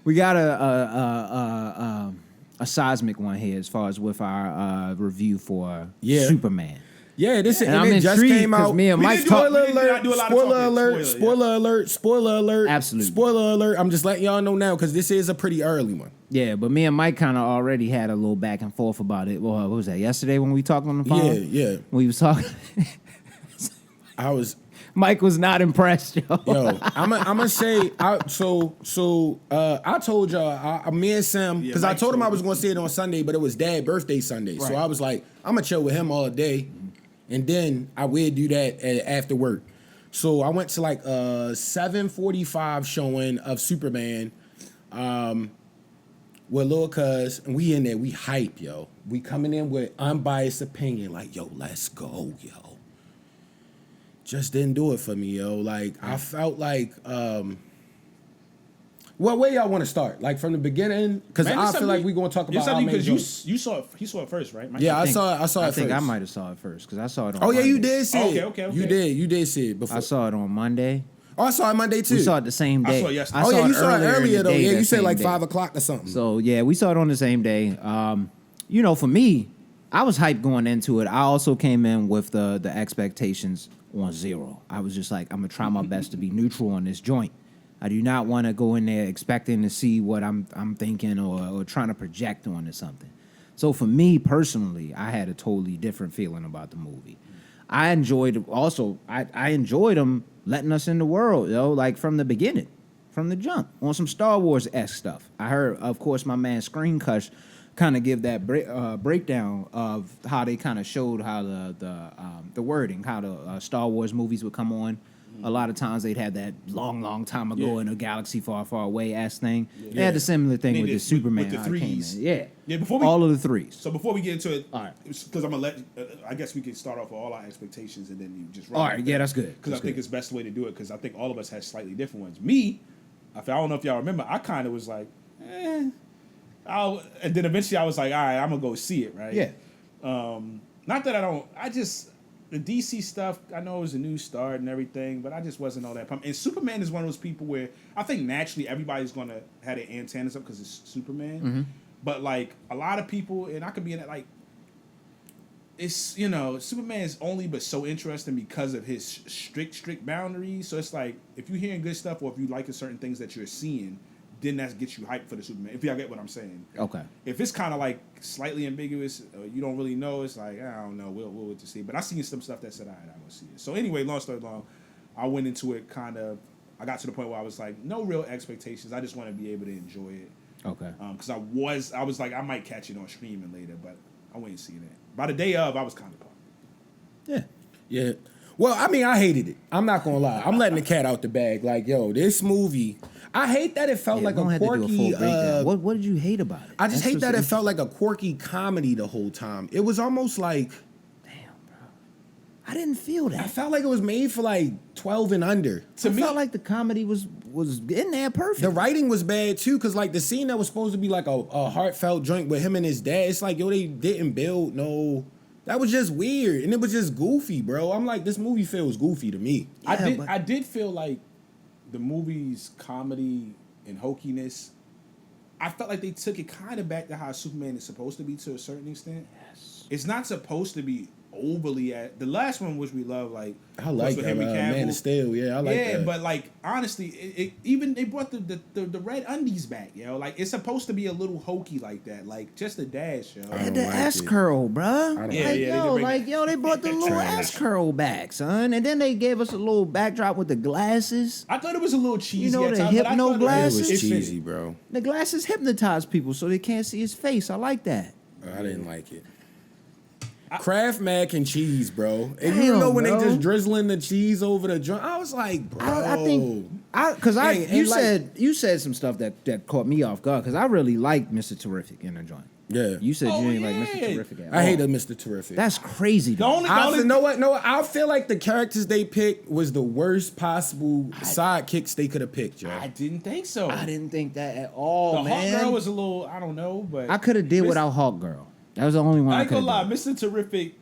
We got a seismic one here as far as with our review for Superman. Yeah, this and it just came out. Me and Mike spoiler alert. Absolutely. Spoiler alert. I'm just letting y'all know now because this is a pretty early one. Yeah, but me and Mike kind of already had a little back and forth about it. Well, what was that? Yesterday when we talked on the phone? Yeah. We was talking. Mike was not impressed, yo. I'm gonna say, I told y'all, me and Sam, because I told him I was gonna see it on Sunday, but it was Dad's birthday Sunday, so I was like, I'm gonna chill with him all day, and then I will do that after work. So I went to like a 7:45 showing of Superman, with Lil Cuz, and we in there, we hype, yo. We coming in with unbiased opinion, like, yo, let's go, yo. Just didn't do it for me, yo. Like, I felt like, well, where y'all want to start? Like, from the beginning? Because I feel like we're going to talk about because you saw it, he saw it first, right? Yeah, I saw it first. I think I might have saw it first, because I saw it on Monday. Monday. You did see it. Okay. You did see it before. I saw it on Monday. Oh, I saw it Monday, too. We saw it the same day. I saw it yesterday. You saw it earlier, though. Yeah, you said like day. 5 o'clock or something. So, yeah, we saw it on the same day. For me, I was hyped going into it. I also came in with the expectations on zero. I was just like, I'm going to try my best to be neutral on this joint. I do not want to go in there expecting to see what I'm thinking or trying to project onto something. So for me personally, I had a totally different feeling about the movie. I enjoyed them letting us in the world, like from the beginning, from the jump, on some Star Wars-esque stuff. I heard, of course, my man Screen Cush kind of give that breakdown of how they kind of showed how the wording, how the Star Wars movies would come on. A lot of times they'd have that long time ago in a galaxy far away ass thing. They had the similar thing with the Superman. With the threes. Yeah. All of the threes. So before we get into it, all right, because I'm going to I guess we can start off with all our expectations and then you just run. All right, yeah, that's good. Because I think it's the best way to do it because I think all of us had slightly different ones. Me, I don't know if y'all remember, I kind of was like, and then eventually I was like, all right, I'm going to go see it, right? Yeah. Not that the DC stuff, I know it was a new start and everything, but I just wasn't all that pumped. And Superman is one of those people where I think naturally everybody's going to have their antennas up because it's Superman. Mm-hmm. But, like, a lot of people, and I could be in it, like, it's, Superman is only but so interesting because of his strict boundaries. So it's like, if you're hearing good stuff or if you like certain things that you're seeing, then that gets you hyped for the Superman, if y'all get what I'm saying. Okay. If it's kind of like slightly ambiguous, you don't really know, it's like, I don't know, we'll wait to see. But I seen some stuff that said, all right, I will see it. So anyway, long story long, I went into it I got to the point where I was like, no real expectations. I just want to be able to enjoy it. Okay. Because I was like, I might catch it on streaming later, but I wouldn't see that. By the day of, I was kind of pumped. Yeah. Yeah. Well, I mean, I hated it. I'm not going to lie. I'm letting the cat out the bag. Like, yo, this movie... I hate that it felt like a quirky... what did you hate about it? I just hate that it felt like a quirky comedy the whole time. It was almost like... Damn, bro. I didn't feel that. I felt like it was made for like 12 and under. I felt like the comedy was in there perfect. The writing was bad too, because like the scene that was supposed to be like a heartfelt joint with him and his dad, it's like, yo, they didn't build no... That was just weird, and it was just goofy, bro. I'm like, this movie feels goofy to me. Yeah, I did feel like the movie's comedy and hokiness, I felt like they took it kind of back to how Superman is supposed to be to a certain extent. Yes. It's not supposed to be overly the last one, which we love, like I like that Man of Steel. Yeah, I like that. Yeah, but like honestly, it even they brought the red undies back, like it's supposed to be a little hokey like that, like just a dash, They had the S curl, bro. They brought the little S curl back, son, and then they gave us a little backdrop with the glasses. I thought it was a little cheesy. The hypno glasses. It was cheesy, bro. The glasses hypnotize people so they can't see his face. I like that. I didn't like it. Kraft mac and cheese, bro. And Damn, you know when bro. they just drizzling the cheese over the joint, I was like, bro. You said some stuff that caught me off guard because I really liked Mr. Terrific in the joint. Yeah. You said you didn't like Mr. Terrific at all. I hated Mr. Terrific. That's crazy, though. No, I feel like the characters they picked was the worst possible sidekicks they could have picked, yo. I didn't think so. I didn't think that at all, man. Hawk Girl was a little, I don't know, but... I could have did without Hawk Girl. That was the only one I could have lie, Mr. Terrific,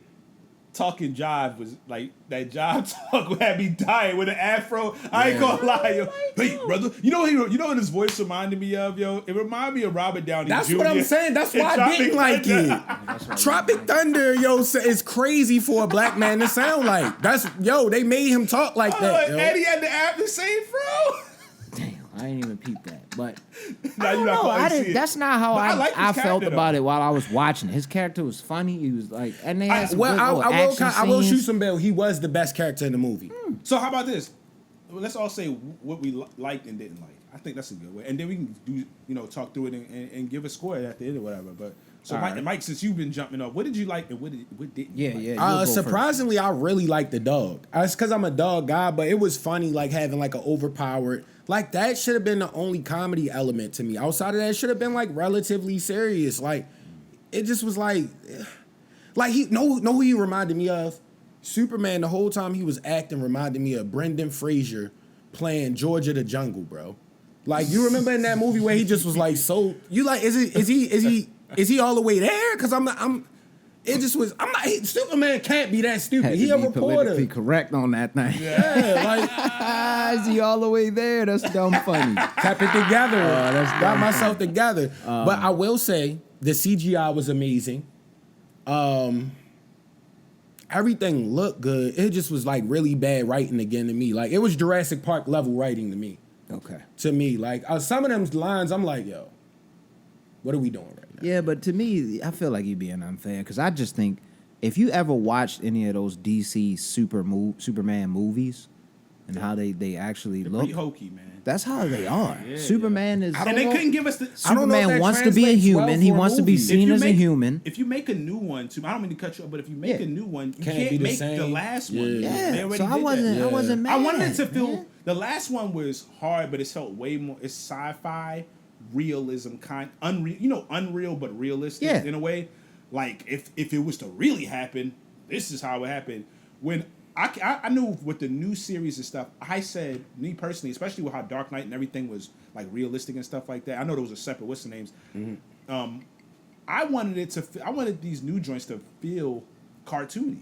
talking jive was like that jive talk had me dying with an afro. I ain't gonna lie, yo. Hey, brother, you know what his voice reminded me of, yo? It reminded me of Robert Downey That's Jr. what I'm saying. That's in why I Tropic didn't like Thunder. it. Tropic Thunder, yo, is crazy for a black man to sound like. They made him talk like that, yo. And he had the same fro. Damn, I ain't even peeped that. But Now I you don't not know. gonna I see didn't. it. That's not how But I like I his felt character, about though. it while I was watching. His character was funny. He was like, and they had some Well, good little action I will shoot scenes. some bell. He was the best character in the movie. So how about this? Well, let's all say what we liked and didn't like. I think that's a good way, and then we can do talk through it and give a score at the end or whatever. But so All right. Mike, since you've been jumping up, what did you like and what didn't? Yeah, you like? yeah. you'll go first. Surprisingly, I really like the dog. It's because I'm a dog guy, but it was funny, like having like an overpowered. Like that should have been the only comedy element to me. Outside of that, it should have been like relatively serious. Like it just was like he know who he reminded me of? Superman. The whole time he was acting reminded me of Brendan Fraser playing Georgia the Jungle, bro. Like you remember in that movie where he just was like so. You like is he all the way there? Because I'm not. It just was. I'm not. Superman can't be that stupid. Had He to a be reporter. politically correct on that thing. Yeah, like Is he all the way there? That's dumb funny. kept it together. that's Got dumb myself together. But I will say the CGI was amazing. Everything looked good. It just was like really bad writing again to me. Like it was Jurassic Park level writing to me. Okay. To me, like some of them lines, I'm like, yo, what are we doing right now? Yeah, but to me, I feel like you're being unfair because I just think if you ever watched any of those DC Superman movies and how they actually They're look, pretty hokey, man. that's how they are. Yeah, Superman is. And they couldn't give us the. I don't know if Superman that wants to be a translates well human. He for a wants to be movie. seen as a human. If you make a new one, too, I don't mean to cut you up, but if you make Yeah. a new one, you Can't can't be the make the same. last one. Yeah. They Yeah, already so I did wasn't. that. I wasn't mad. I wanted it to feel. man. The last one was hard, but it felt way more. It's sci-fi realism kind, unreal. Unreal but realistic Yeah. in a way. Like if it was to really happen, this is how it would happen. When I knew with the new series and stuff, I said, me personally, especially with how Dark Knight and everything was like realistic and stuff like that. I know those are separate. What's the names? I wanted these new joints to feel cartoony.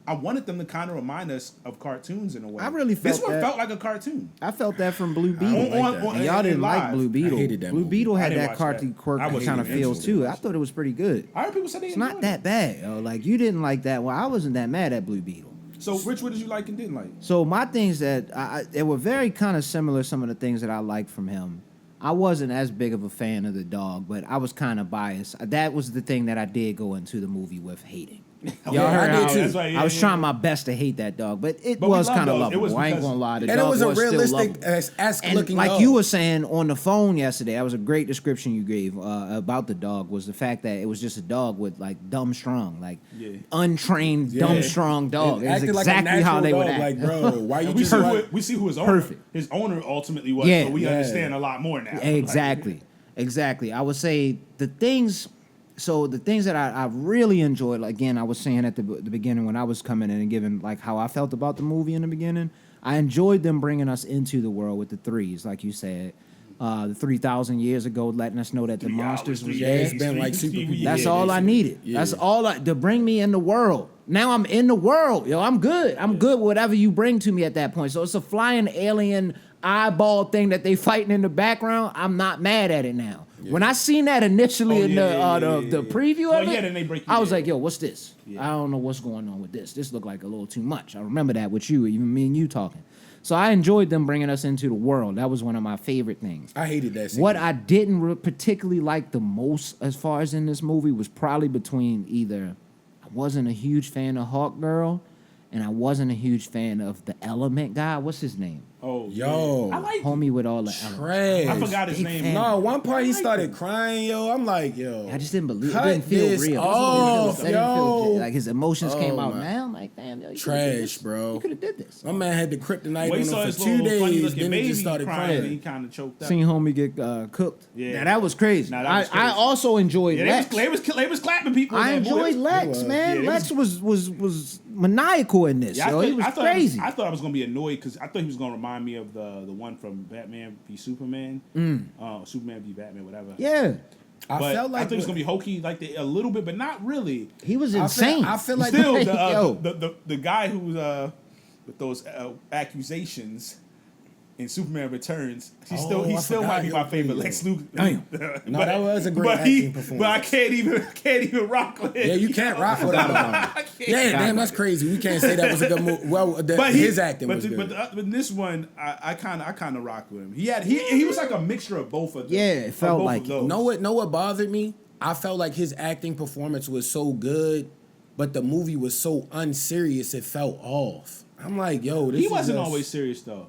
I wanted them to kind of remind us of cartoons in a way. I really this felt one that. felt like a cartoon. I felt that from Blue Beetle. On- And y'all didn't like live. Blue Beetle. I hated that Blue movie. Beetle I had didn't that watch cartoon that. quirk I wasn't kind of even feel interested too. in I thought it was pretty good. I heard people say they It's not enjoyed that it. bad. Yo. Like you didn't like that one. I wasn't that mad at Blue Beetle. So, Rich, what did you like and didn't like? So my things that they were very kind of similar. Some of the things that I liked from him. I wasn't as big of a fan of the dog, but I was kind of biased. That was the thing that I did go into the movie with hating. Y'all Yeah, heard I did how too. That's right, yeah, I was yeah. trying my best to hate that dog, but it But we was loved kind of dogs. It was lovable. I ain't because- gonna lie. The And it dog was a still realistic lovable. esque And looking like dog. you were saying on the phone yesterday, that was a great description you gave about the dog. Was the fact that it was just a dog with like dumb strong, like Yeah. untrained, dumb strong dog. It was acted exactly like a how they natural would dog. act. Like, bro, why you And we just see, like, we see who his owner, Perfect. his owner ultimately was. Yeah. So we Yeah. understand a lot more now. Exactly. Exactly. I would say the things. So the things that I really enjoyed, like, again, I was saying at the beginning when I was coming in and giving like how I felt about the movie in the beginning. I enjoyed them bringing us into the world with the threes, like you said, the 3,000 years ago, letting us know that the 3 monsters hours, was 3 there. it's been like super people. That's Yeah, all I needed. Yeah. That's all to bring me in the world. Now I'm in the world, yo. I'm good. I'm good with whatever you bring to me at that point. So it's a flying alien eyeball thing that they fighting in the background. I'm not mad at it now. When I seen that initially Oh, in the preview Well, of it, yeah, then they break you I was down. like, yo, what's this? Yeah. I don't know what's going on with this. This looked like a little too much. I remember that with you, even me and you talking. So I enjoyed them bringing us into the world. That was one of my favorite things. I hated that scene. What I didn't particularly like the most as far as in this movie was probably between either I wasn't a huge fan of Hawk Girl and I wasn't a huge fan of the Element guy. What's his name? Oh, Yo. I like. Homie with all the elements. Trash. I forgot his Big name. fan. No, one part he I like started him. crying, yo. I'm like, yo. I just didn't believe it. Cut Didn't feel this real. off, That didn't feel yo. like his emotions came Oh, out my. now. I'm like, damn, yo, you Trash, could've did this. bro. You could have did this. My man had the kryptonite Well, he on saw him his for 2 little funny days, looking then he baby just started crying. And he crying. kind of choked up. Seen homie get cooked. Yeah. Now, that was crazy. Nah, that was I crazy. also enjoyed Yeah, Lex. they was clapping people. I in that, boy. enjoyed Lex, was. man. Yeah, Lex was maniacal in this. Yeah, Yo, he was crazy. I thought I was gonna be annoyed because I thought he was gonna remind me of the one from Batman v Superman, Superman v Batman, whatever. Yeah. I felt like I think it was gonna be hokey like a little bit, but not really. He was I insane. feel like Still, Yo. the guy who's with those accusations in Superman Returns, he I still forgot might be my your favorite video. Lex Luthor. Damn. No, that was a great acting performance. But I can't even rock with it. Yeah, you can't rock without him. I can't. Yeah, damn, that's crazy. We can't say that was a good movie. Well, But his acting was good. But in this one, I kind of rocked with him. He was like a mixture of both of them. Yeah, it felt of both like of it. those. Know what bothered me? I felt like his acting performance was so good, but the movie was so unserious it felt off. I'm like, yo, this He is wasn't just- always serious though.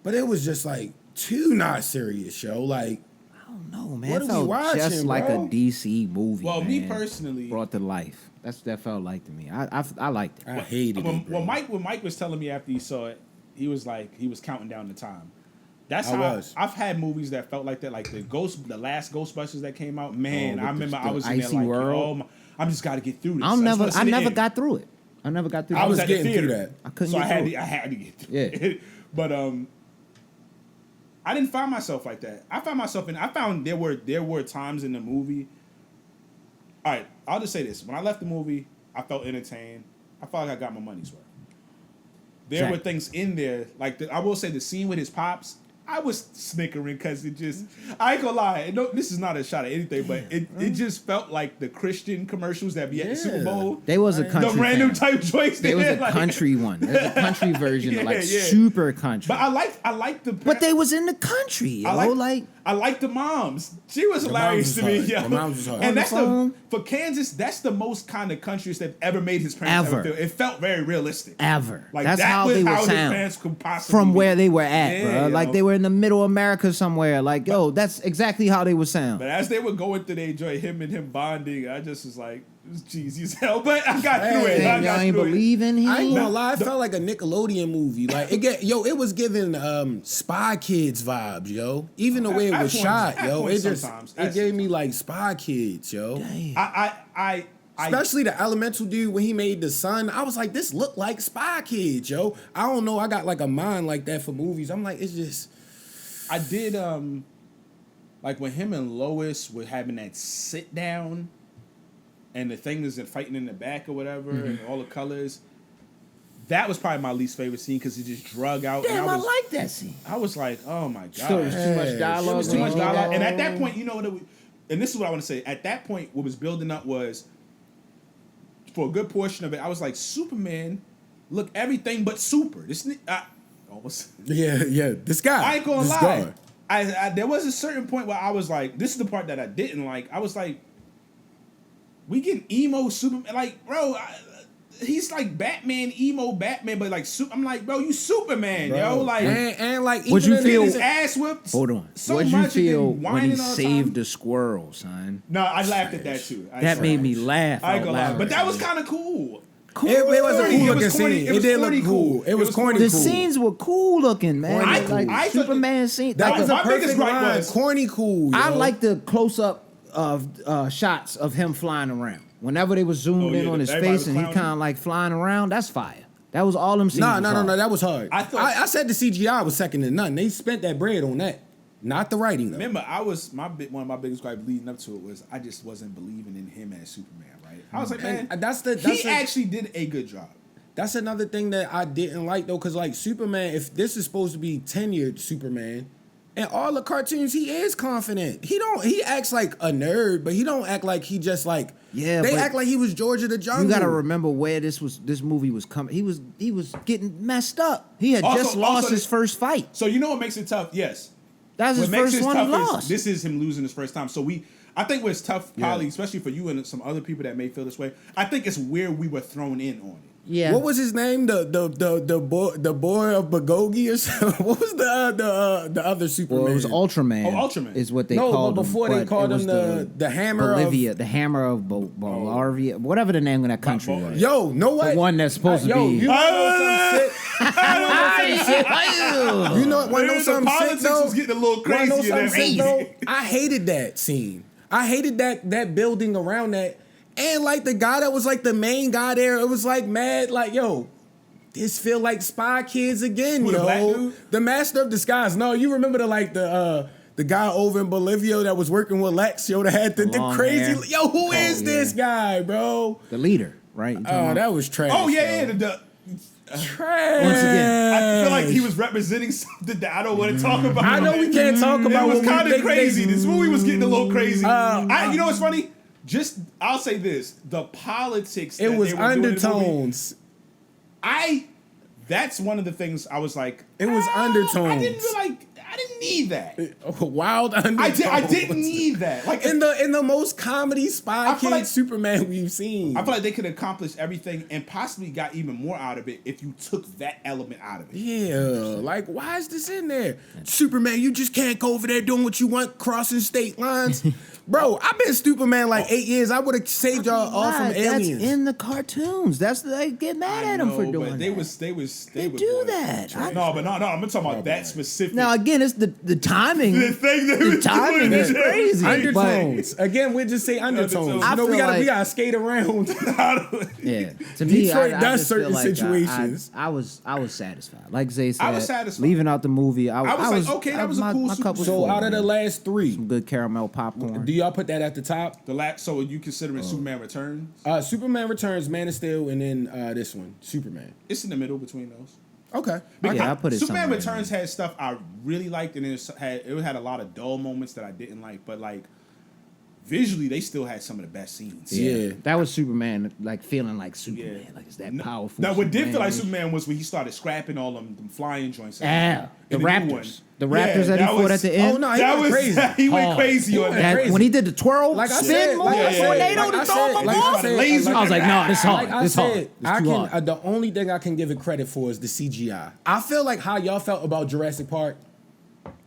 But it was just like too not serious, yo. Like, I don't know, man. What It are we felt watching, just like bro? a DC movie. Well, me man, personally, brought to life. That felt like to me. I liked it. I hated when it. Bro. when Mike was telling me after he saw it, he was counting down the time. That's I how was. I've had movies that felt like that, like the last Ghostbusters that came out. Man, Oh, I with remember the I was in there icy like, world? oh my, I'm just got to get through this. I just never wanna see I the never end. got through it. I never got through I was it. at the getting through theater. that. I couldn't so get through it. I had to get through Yeah. it. But I didn't find myself like that. I found there were times in the movie. All right, I'll just say this: when I left the movie, I felt entertained. I felt like I got my money's worth. There Jack. were things in there, like I will say, the scene with his pops. I was snickering because it just, I ain't gonna lie, no, this is not a shot at anything, but it just felt like the Christian commercials that be at the Super Yeah. Bowl. They was a The country random thing. type joints. There was a like- country one. There's a country version, Yeah, like yeah. super country. But I like the. But they was in the country, yo. I like the moms. She was hilarious moms to was me, hard. yo. The moms was hard. And that's On the for Kansas. That's the most kind of countries they've ever made his parents ever Ever. feel. It felt very realistic. ever. Like That's that how was they how would his sound. parents could possibly From be. where they were at, Yeah, bro. Like yo. they were in the middle America somewhere. Like, yo, that's exactly how they would sound. But as they were going through, they enjoy him bonding. I just was like, it was cheesy as hell. But I got through it. I Damn, got y'all ain't through it. believe in him. I ain't gonna lie, it felt like a Nickelodeon movie. Like it was giving Spy Kids vibes, yo. Even the way it At was points- shot, at yo. points It just sometimes. it gave me like Spy Kids, yo. Damn. I Especially the elemental dude when he made the sun. I was like, this looked like Spy Kids, yo. I don't know. I got like a mind like that for movies. I'm like, it's just I did like when him and Lois were having that sit down and the thing is fighting in the back or whatever and all the colors. That was probably my least favorite scene because it just drug out. Damn, and I I was, like that scene. I was like, oh my god, So it was too much dialogue. It was too much when he did dialogue. that? And at that point, you know what? And this is what I want to say. At that point, what was building up was, for a good portion of it, I was like, Superman, look everything but super. Almost. yeah. This guy. I ain't gonna this lie. guy. I there was a certain point where I was like, this is the part that I didn't like. I was like, we getting emo Superman, like, bro. He's like Batman, emo Batman, but like I'm like, bro, you Superman, Bro. yo. Like, and like What'd even you in feel- his ass whipped. Hold on. So What'd you much and then feel when he whining all the saved time. the squirrel, son? No, I laughed at that too. That made me laugh. I ain't out gonna lie, loud. but that was kind of cool. cool. It was a corny. cool It looking was corny. scene. It It was did corny look cool. cool. It was corny The cool. scenes were cool looking, man. I- like I thought- Superman scene. That like, was a my biggest perfect gripe line. was- Corny cool. I yo. like the close up of shots of him flying around. Whenever they was zoomed Oh, in yeah, on his everybody face was and he clowning. kind of like flying around, that's fire. That was all them scenes. No, was no, no, hard. no. That was hard. I thought- I said the CGI was second to none. They spent that bread on that, not the writing though. Remember, one of my biggest gripes leading up to it was I just wasn't believing in him as Superman. Right? I was like, man, And that's the- he actually did a good job. That's another thing that I didn't like though, because like Superman, if this is supposed to be tenured Superman, in all the cartoons he is confident. He acts like a nerd, but he don't act like he just like Yeah, They but act like he was George of the Jungle. You got to remember where this movie was coming. He was getting messed up. He had just lost his first fight. So you know what makes it tough? Yes. That's his What makes first it one he tough is lost. this is him losing his first time. So I think what's tough, probably, especially for you and some other people that may feel this way, I think it's where we were thrown in on it. Yeah. What was his name? The boy of Bagogi or something? What was the other Superman? Well, it was Ultraman. Oh, Ultraman. is what they No, called but him. before they but called it was him the Hammer of- Bolivia, the Hammer of Bolavia, whatever the name of that country Bo- was. Yo, know what? The one that's supposed to Yo, be. you wanna know something sick? You know what? The Something sick politics though? was getting a little Wanna know crazy in something that sick, movie. though? I hated that scene. I hated that building around that, and like the guy that was like the main guy there. It was like mad, like yo. This feel like Spy Kids again, Who, the black yo. dude? The Master of Disguise. No, you remember the the guy over in Bolivia that was working with Lex, yo, that had the Long crazy, hair. yo, who is Oh, this yeah. guy, bro? The leader, right? You talking Oh, about- that was trash. Oh yeah, bro. the Trash. Once again, I feel like he was representing something that I don't want to talk about. I know we can't talk about It was what we kind of think crazy. they- This movie was getting a little crazy. Uh, You know what's funny? I'll say this: the politics. It that was they were doing in the movie, undertones. That's one of the things I was like. It was undertones. I didn't need that. Wild undertones. I didn't need that. Like in the most comedy Spy I feel Kid like- Superman we've seen. I feel like they could accomplish everything and possibly got even more out of it if you took that element out of it. Yeah, like why is this in there? Superman, you just can't go over there doing what you want, crossing state lines. Bro, I've been Superman like 8 years. I would have saved y'all all from Right, aliens. That's in the cartoons. That's they get mad at him for No, doing but that. they were They were do doing that. it. No, I'm talking about that specific. Now again, it's the timing. the thing that The was timing doing is it. crazy. Undertones. Again, we just say undertones. Undertones. I You know, we feel gotta like- skate around. Yeah, to me, Detroit I does just feel certain like, situations. I was satisfied. Like Zay said, I was satisfied. leaving out the movie. I was like, okay, that was a cool my cup was So full, out of the man. last three, some good caramel popcorn. do y'all put that at the top? So you considering Superman Returns? Superman Returns, Man of Steel, and then this one, Superman. It's in the middle between those. Okay. Yeah, I put it Superman somewhere in Returns had stuff I really liked, and it had a lot of dull moments that I didn't like. But like visually, they still had some of the best scenes. Yeah. That was Superman, like feeling like Superman, Yeah. like it's that powerful. Now, what did feel like Superman. Superman was when he started scrapping all them flying joints. Yeah, the In new one. Raptors, the Raptors that he fought was- at the end. Oh, no, he that went was crazy. he went Hard. crazy on went that. That- crazy. when he did the twirl Like I spin said, move, like I said, tornado like to I throw said, him like I off. said, Laser. I was like, no, this hard. Like I This hard. said, It's too hard. the only thing I can give it credit for is the CGI. I feel like how y'all felt about Jurassic Park.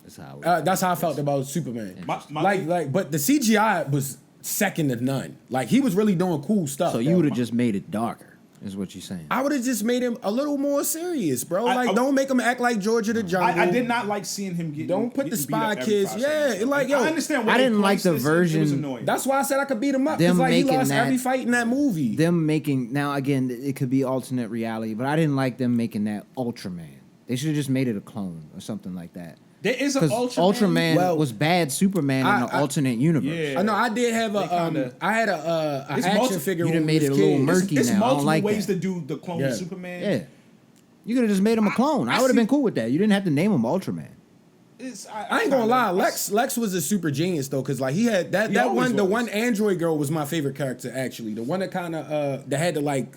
That's how. That's how I felt about Superman. My- But the CGI was second to none. Like he was really doing cool stuff. So you would have just made it darker, is what you're saying. I would have just made him a little more serious, bro. I- Like, I- don't make him act like Georgia the Jungle. I did not like seeing him get. Don't put the getting beat up Spy every Kids. 5 Yeah, seconds. like, yo, I understand. Why I they didn't like placed the this in. It was version- annoying. That's why I said I could beat him up. Them Because like he making lost that- every fight in that movie. Them making now again, it could be alternate reality, but I didn't like them making that Ultraman. They should have just made it a clone or something like that. There is an Because Ultraman. Ultraman Well, was bad Superman in the I- alternate universe. Yeah. I know I did have They a kinda- I had a It's action multi- figure. You when done we made was it a little kids. murky. It's now. I don't multiple like ways that. to do the clone Yeah. of Superman. Yeah, you could have just made him a clone. I I would have been see- cool with that. You didn't have to name him Ultraman. I ain't gonna lie, Lex was a super genius though, cause like he had that He that always one the was. one android girl was my favorite character actually. The one that kind of that had to like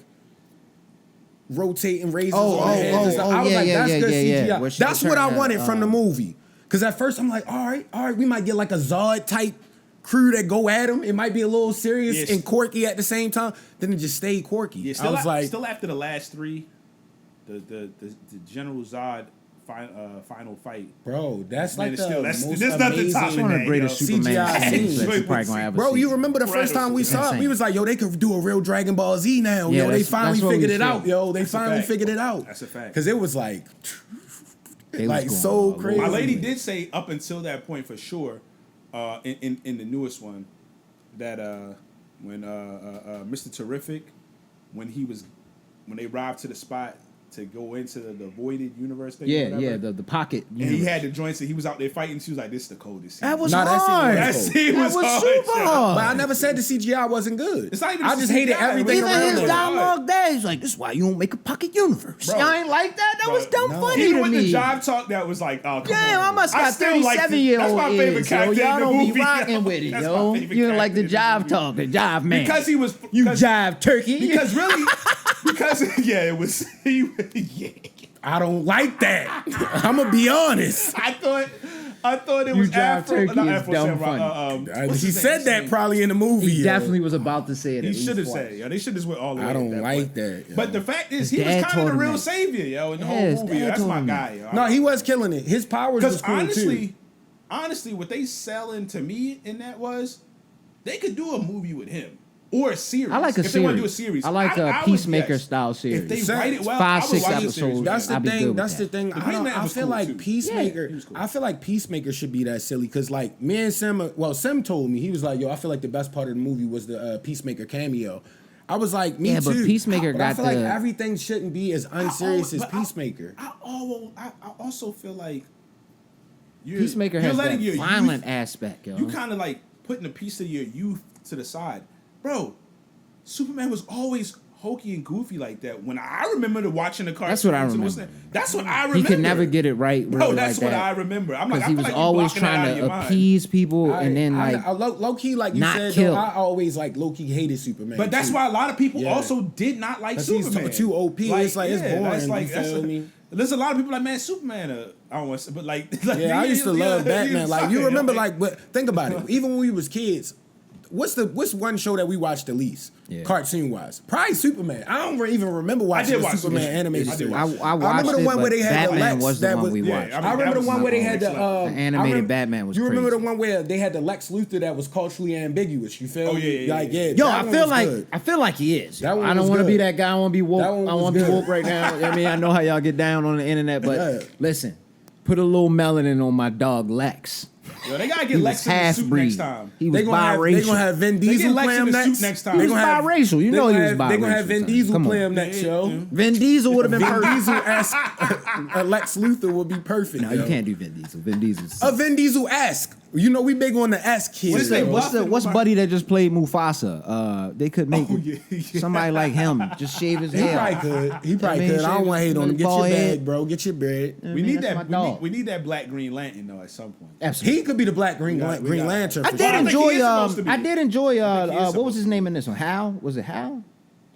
rotate and raise Oh, on the hands and stuff. I was like, that's good CGI. Where she That's what I turned wanted from the movie. Cause at first I'm like, all right, we might get like a Zod type crew that go at him. It might be a little serious Yes. and quirky at the same time. Then it just stayed quirky. Yeah, I was like, still after the last three, the General Zod final fight. bro, that's Man, like it's the still- that's- most there's nothing amazing. topping One of the that, greatest yo. Superman CGI scenes scenes. that you probably gonna ever Bro, see. you remember the first time we saw it? Insane. We was like, yo, they could do a real Dragon Ball Z now. Yeah, Yo, they that's finally what we figured it said. out. Yo, they That's a finally fact. figured it out. That's a fact. Because it was like, They was like going so all crazy. My lady did say up until that point for sure, in the newest one, that when Mr. Terrific, when they arrived to the spot to go into the voided universe thing. or Yeah, whatever, the pocket. and he universe. had the joints and he was out there fighting. She was like, "This is the coldest." That was Nah, that scene hard. was That cold. scene That was was hard. super hard. But I never said the CGI wasn't good. It's not even I the just hated CGI, everything it was Even around his it. dialogue there, he's like, "This is why you don't make a pocket universe." Bro. Y'all ain't like that. That was Bro, dumb no. funny Even to with me. the jive talk, that was like, oh, come Damn, on. I must I got still like 37-year-old That's my favorite is, yo. character Y'all in the don't movie. be rocking with it, That's my yo. favorite You don't like the character in jive movie. talk, the jive man. Because he was you because- jive turkey. Because really, yeah, it was. Yeah. I don't like that. I'm gonna be honest. I thought it You was jive Afro. turkey Not is Afro dumb Samurai, funny. what's He his name? said that probably in the movie. he yo. definitely was about to say it. He at least should have twice. said it, yo. They should have went all the way. I at don't that like point. that. yo. But the fact is, His he was dad kind told of the him real that. savior, yo, in the Yeah, whole his movie. dad That's told my him guy, that. yo. No, he was killing it. His powers was Because cool too. honestly, what they selling to me in that was they could do a movie with him or a series. I like a if series. they want to do a series. I like I a would Peacemaker guess. style series. If they Same. write it well, 5, I would 6 watch the episodes. series. That's the I'd be good thing. with That's that. the thing. The I, Green don't, Lantern I was feel cool, like too. Peacemaker. Yeah, he was cool. I feel like Peacemaker should be that silly because like me and Sim. Well, Sim told me he was like, "Yo, I feel like the best part of the movie was the Peacemaker cameo." I was like, "Me Yeah, too." but Peacemaker But I got feel like the- everything shouldn't be as unserious as But Peacemaker. I also feel like Peacemaker has that violent aspect, yo. You kind of like putting a piece of your youth to the side, bro. Superman was always hokey and goofy like that. When I remember watching the cartoons, That's what I remember. That's what I remember. He could never get it right, really, bro. That's like what that. I remember. I'm like, Because he was always trying to appease people, and then like low key, like you not said, kill. though, I always like low key hated Superman. But that's too. why a lot of people Yeah. also did not like 'Cause Superman. he's too OP. It's like, it's boring, That's you feel me? There's a lot of people like, man, Superman. I don't want to, but like Yeah, I used to love Batman. Like you sucker, remember, yo. like, but think about it. Even when we was kids, what's one show that we watched the least, Yeah. cartoon wise? Probably Superman. I don't even remember watching did the watch Superman Superman. animated I did series. watch I watched remember the one it, where but they had the Batman Lex was the that one was- we Yeah, watched. I mean, I remember that the was one my where they own had next the level. The animated Batman was You remember crazy. the one where they had the Lex Luthor that was culturally ambiguous? You feel? Oh, me? yeah, yeah, Like yeah. yeah. Yo, that I one feel was like good. I feel like he is. That one I don't was want to be good. that guy. I want to be woke. That one I was want to be good. woke right now. I mean, I know how y'all get down on the internet, but Yeah. listen, put a little melanin on my dog Lex. Yo, they gotta He get was Lex in the half suit breed. next time. He was They gonna biracial. have Vin They Diesel get Lex play in him the suit next. next time. They He was gonna have- biracial. You they know gonna he was have- biracial. They gonna have Vin son. Diesel Come play on. him next, yo. Vin Diesel would have been Vin perfect. Diesel ask Lex Luthor would be perfect. No, yo. you can't do Vin Diesel. Vin Diesel's. A Vin Diesel ask. You know we big on the ask kids. What's that? yo. What's Buddy that just played Mufasa? They could make yeah, yeah. somebody like him just shave his He hair. probably could. He probably mean, could. I don't want to hate on him. Get your bald bag, head. bro. Get your bread. We need that's my that. dog. We need that Black Green Lantern though at some point. Absolutely. He could be the Black Green We got- Lantern. I for did I sure. think he enjoy. is supposed to be. I did enjoy. I think he is What was his supposed name in this one? Hal? Was it Hal?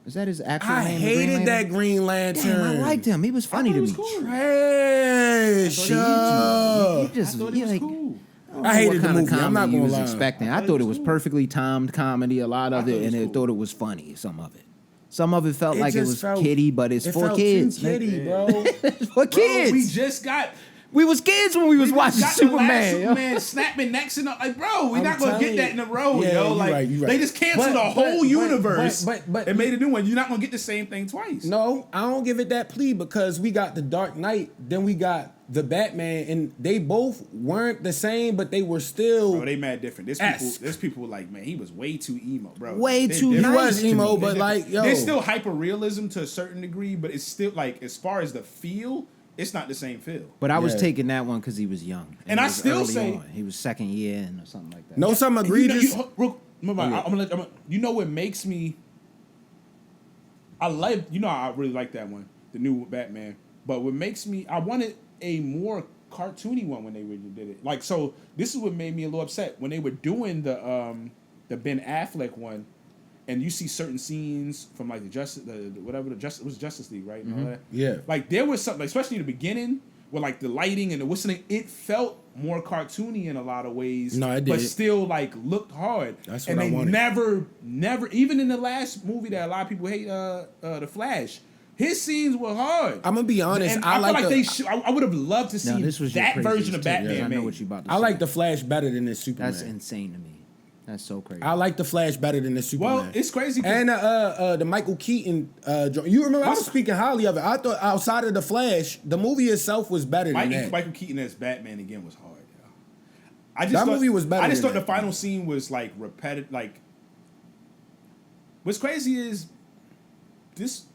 Is that his actual I name? the Green hated that Lantern? Green Lantern. Damn, I liked him. He was funny thought to he me. was cool. Trash. He just, I thought it was like, cool. don't I know hated what the kind of movie. I'm not comedy he gonna was lie. expecting. I thought thought it it was was perfectly timed comedy. A lot of thought it, it was and cool. thought it was funny. Some of it. Some of it felt like it just was felt- kiddie, but it's It for felt kids. too kiddie, bro. It's for Bro, kids. we just got. We was kids when we was watching got the last Superman. yo. Superman snapping necks and like, bro, we're I'm not gonna telling get that in a row, Yeah, yo. you Like right, you right. they just canceled But- the whole but- universe but- and made a new one. You're not gonna get the same thing twice. No, I don't give it that plea because we got the Dark Knight, then we got the Batman, and they both weren't the same, but they were still. Bro, they mad different. Esque. There's people like, man, he was way too emo, bro. Way They're too he different. nice was to emo, me. but like, yo, There's still hyper realism to a certain degree, but it's still like as far as the feel, it's not the same feel. But I was Yeah. taking that one because he was young, And it I was still early say- on. He was second year and or something like that. no, some And you know- egregious. remember, Oh, yeah. I'm gonna, you know what makes me. I like, you know, I really like that one, the new Batman. But what makes me, I wanted a more cartoony one when they really did it. Like, so this is what made me a little upset when they were doing the Ben Affleck one, and you see certain scenes from like it was Justice League, right? And all that. Yeah. Like there was something, especially in the beginning, with like the lighting and the whistling, it felt more cartoony in a lot of ways. No, it but did. still like looked hard. That's and what I they wanted. never, even in the last movie that a lot of people hate, the Flash. His scenes were hard. I'm gonna be honest. And I feel like the, I would have loved to see No, this was your that craziest version of take. Batman. I know made. what you about to I say. like the Flash better than this Superman. That's insane to me. That's so crazy. I like the Flash better than the Superman. Well, it's crazy. 'cause- And the Michael Keaton, you remember I was speaking highly of it. I thought outside of the Flash, the movie itself was better than that. Michael Keaton as Batman again was hard. Yo. I just That thought, movie was better I just than thought the that. final scene was like repetitive. Like, what's crazy is this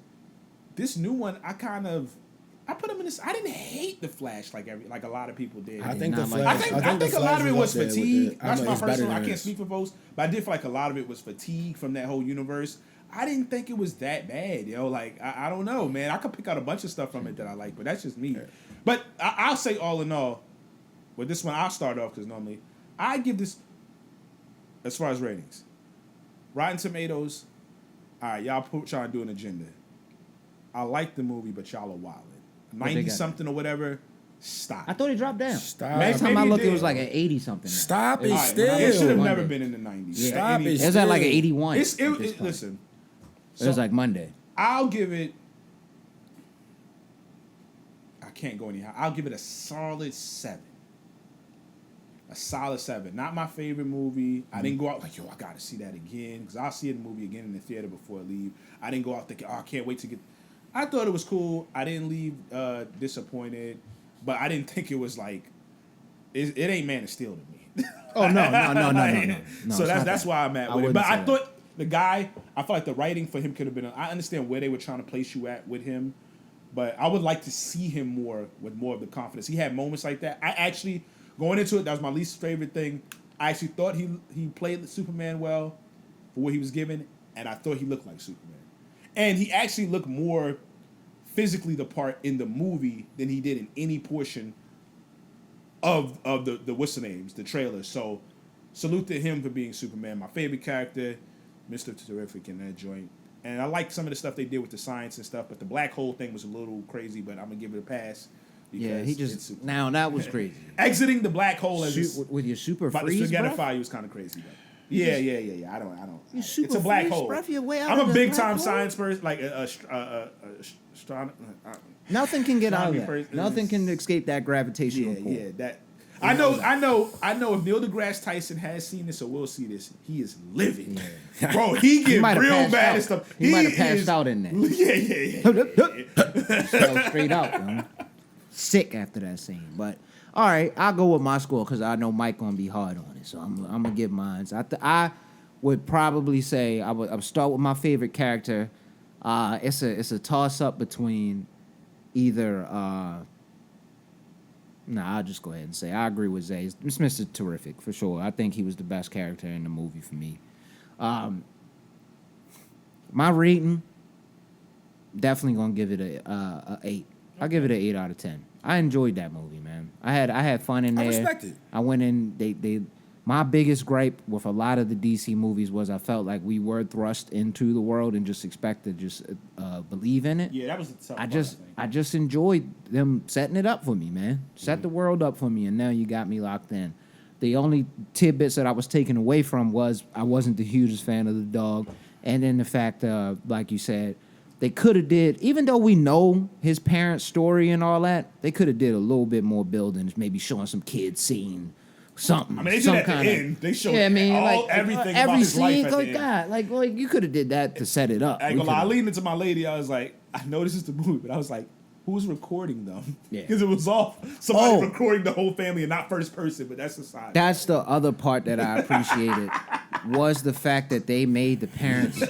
new one. I put him in this. I didn't hate the Flash like a lot of people did. I did think the not Flash. like I think the a lot Flash of it was up there with fatigue. the- That's I know my it's better personal. than I can't this. speak for folks, but I did feel like a lot of it was fatigue from that whole universe. I didn't think it was that bad, yo. Like I don't know, man. I could pick out a bunch of stuff from it that I like, but that's just me. But I'll say all in all, with this one, I'll start off because normally I give this as far as ratings. Rotten Tomatoes. All right, y'all trying to do an agenda. I like the movie, but y'all are wilding. they 90 got? something or whatever. Stop. I thought he dropped down. Stop. Last time I Maybe it looked, it did. was like an 80 something. Stop it All right, still. it should have Monday. never been in the 90s. Stop it. It was at like an Still. 81. It's, at this it, point. listen, It was like Monday. I'll give it. I can't go any higher. I'll give it a solid 7. A solid 7. Not my favorite movie. I didn't go out like, yo, I gotta see that again because I'll see the movie again in the theater before I leave. I didn't go out thinking, oh, I can't wait to get. I thought it was cool. I didn't leave disappointed, but I didn't think it was like. It ain't Man of Steel to me. Oh no. So it's not that's that. why I'm at I with it. wouldn't But say I that. thought the guy, I felt like the writing for him could have been. I understand where they were trying to place you at with him, but I would like to see him more with more of the confidence. He had moments like that. I actually Going into it, that was my least favorite thing. I actually thought he played Superman well for what he was given, and I thought he looked like Superman. And he actually looked more physically the part in the movie than he did in any portion of the what's the names, the trailer. So salute to him for being Superman. My favorite character, Mr. Terrific in that joint. And I like some of the stuff they did with the science and stuff, but the black hole thing was a little crazy, but I'm going to give it a pass. Yeah, he just now that was crazy. Exiting the black hole as with your super about freeze, to bruh? forgetify was kind of crazy. But yeah. I don't. You super It's a black freeze, hole. bruh, you're way out I'm of a the big black time hole? science person, like Nothing can get out of Astronomy that. person Nothing is- can escape that gravitational pull. yeah. That I know. If Neil deGrasse Tyson has seen this or will see this, he is living, bro. He get might have real passed bad out. and stuff. He might have passed is- out in there. Yeah. Fell straight out, man. Sick after that scene. But all right, I'll go with my score because I know Mike gonna be hard on it. So I'm gonna give mine. I would probably say I would start with my favorite character. It's a toss up between either. I'll just go ahead and say I agree with Zay. It's Mr. Terrific for sure. I think he was the best character in the movie for me. My rating, definitely gonna give it a 8. I'll give it an 8 out of 10. I enjoyed that movie, man. I had fun in there. I respect it. I went in. My biggest gripe with a lot of the DC movies was I felt like we were thrust into the world and just expected to just believe in it. Yeah, that was the tough I part, I just enjoyed them setting it up for me, man. Set the world up for me, and now you got me locked in. The only tidbits that I was taken away from was I wasn't the hugest fan of the dog, and then the fact, like you said, they could have did, even though we know his parents' story and all that, they could have did a little bit more building, maybe showing some kids seeing something. I mean, they some did at the kinda- end. They showed everything every about his scene, life at the like end. God, like you could have did that to set it up. I ain't We gonna lie, I coulda- leaned into my lady. I was like, I know this is the movie, but I was like, who's recording them? Yeah. Because it was all somebody Oh. recording the whole family and not first person, but that's the side. That's the other part that I appreciated was the fact that they made the parents.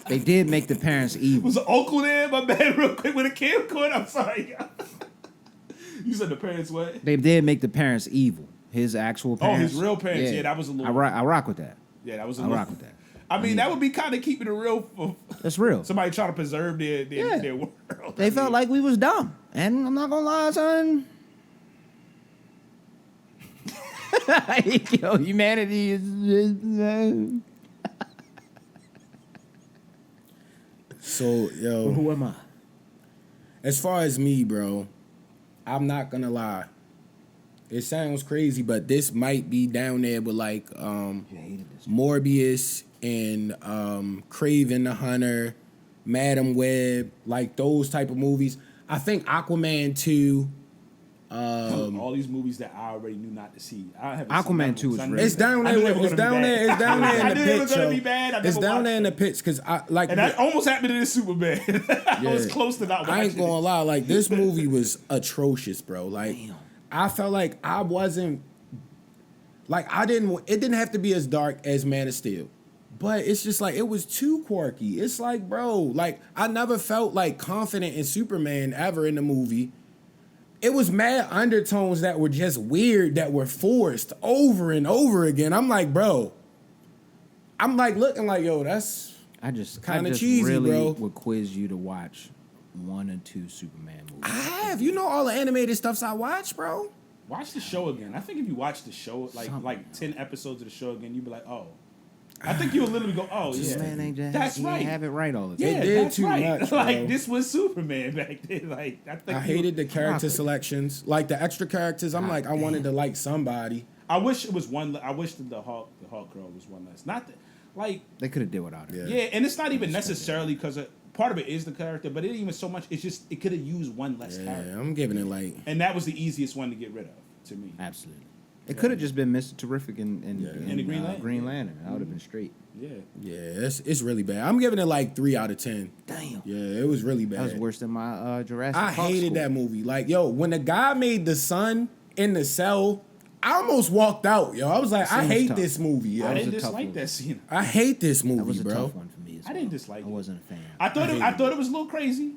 They did make the parents evil. Was Uncle there? My bad, real quick with a camcorder. I'm sorry. You said the parents what? They did make the parents evil. His actual Oh, parents. his real parents. Yeah, that was a little. I rock with that. Yeah, that was a I little. rock with that. I mean, that would be kind of keeping it real for That's real. somebody trying to preserve their Yeah. world. They felt like we was dumb, and I'm not gonna lie, son. Yo, humanity is. So, yo, Who am I? as far as me, bro, I'm not gonna lie. It sounds crazy, but this might be down there with like Morbius and Craven the Hunter, Madam Web, like those type of movies. I think Aquaman 2. All these movies that I already knew not to see. I haven't Aquaman seen none 2 is of them. really It's down I knew there. they were It's gonna be down bad. there. It's down there in I the knew they were pits, gonna yo. be bad. I It's never down watched there in the them. pits because I like. And that almost happened to this Superman. I was Yeah. close to not watching I ain't gonna it. lie, like this movie was atrocious, bro. Like I felt like I wasn't like it didn't have to be as dark as Man of Steel. But it's just like it was too quirky. It's like, bro, like I never felt like confident in Superman ever in the movie. It was mad undertones that were just weird that were forced over and over again. I'm like, bro. I'm like looking like, yo, that's I just Kinda cheesy, really bro. would quiz you to watch 1 or 2 Superman movies. I have. You know all the animated stuffs I watch, bro. Watch the show again. I think if you watch the show, like 10 episodes of the show again, you'd be like, oh. I think you'll literally go, oh, yeah. Man ain't just, That's he right. ain't have it right all the time. Yeah, They did that's too right. much, like, bro. this was Superman back then. Like, I think I hated the character selections. Like the extra characters, I'm like, I wanted to like somebody. I wish it was one. I wish that the Hawk girl was one less. Not that, like, They could have did without it. Yeah. yeah, and it's not even necessarily because part of it is the character, but it ain't even so much. It's just it could have used one less Yeah, character, I'm giving it like and that was the easiest one to get rid of to me. Absolutely. It could have just been Mr. Terrific and the Green Lantern. Green Lantern. That would have been straight. Yeah, yeah, it's really bad. I'm giving it like 3 out of 10. Damn. Yeah, it was really bad. That was worse than my Jurassic I Park hated score. that movie. Like, yo, when the guy made the sun in the cell, I almost walked out, yo. I was like, I Scene was hate tough. this movie, yo. I was didn't a tough dislike one. that scene. I hate this That movie, was a bro. tough one for me as I well. didn't dislike I it. wasn't a fan. I thought it was a little crazy.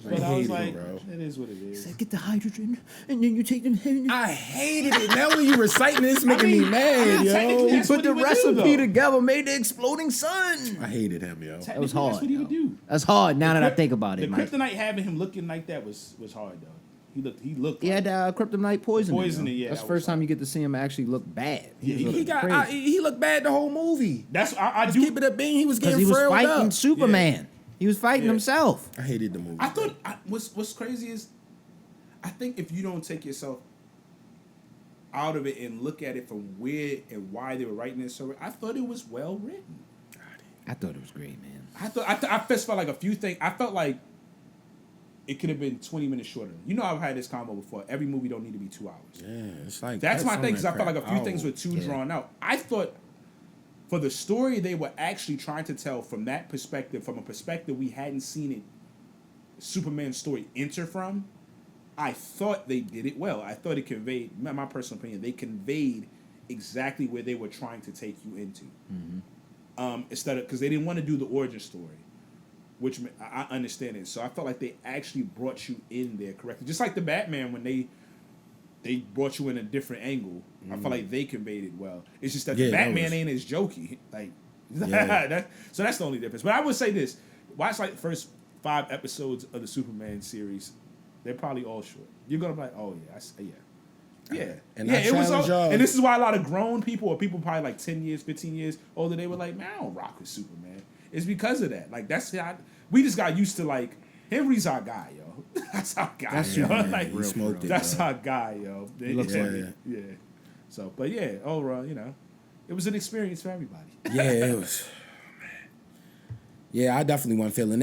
But I was hate it, like, bro. it is what it is. Get the hydrogen, and then you take them. I hated it. Now when you reciting this, making me mad, technically, yo. that's Put what the he would do, recipe though. together, made the exploding sun. I hated him, yo. That was Technically, hard. That's what he would yo. do. That's hard. Now that I think about The it, Mike. kryptonite having him looking like that was hard though. He looked. He had kryptonite poisoning. Poisoning, yo. yeah, That's that the first was time you get to see him actually look bad. Yeah, was he looking crazy. He looked bad the whole movie. That's I Let's do. keep it a bean. He was Because getting he was frailed fighting up. Superman. He was fighting Yeah. himself. I hated the movie. I thought what's crazy is, I think if you don't take yourself out of it and look at it from where and why they were writing it, so I thought it was well written. I thought it was great, man. I just felt like a few things. I felt like it could have been 20 minutes shorter. You know, I've had this combo before. Every movie don't need to be 2 hours. Yeah, it's like That's my some thing, of because I that felt like a crap few things were too Yeah. drawn out. I thought for the story they were actually trying to tell from that perspective, from a perspective we hadn't seen it, Superman's story enter from, I thought they did it well. I thought it conveyed, my personal opinion, they conveyed exactly where they were trying to take you into. Instead of, because they didn't want to do the origin story, which I understand it. So I felt like they actually brought you in there correctly. Just like the Batman, when they brought you in a different angle. I felt like they conveyed it well. It's just that the Yeah, that Batman was- ain't as jokey. Like, Yeah. so that's the only difference. But I would say this: watch like the first 5 episodes of the Superman series. They're probably all short. You're gonna be like, oh yeah, yeah. And yeah, I it was all, challenge y'all- and this is why a lot of grown people or people probably like 10 years, 15 years older, they were like, man, I don't rock with Superman. It's because of that. Like, that's how we just got used to, like, Henry's our guy, yo. That's our guy. That's yo. Superman, Like, he smoked it, that's bro. our guy, yo. It looks yeah, like it. Yeah. So, but yeah, overall, you know, it was an experience for everybody. Yeah, it was. Yeah, I definitely wasn't feeling that.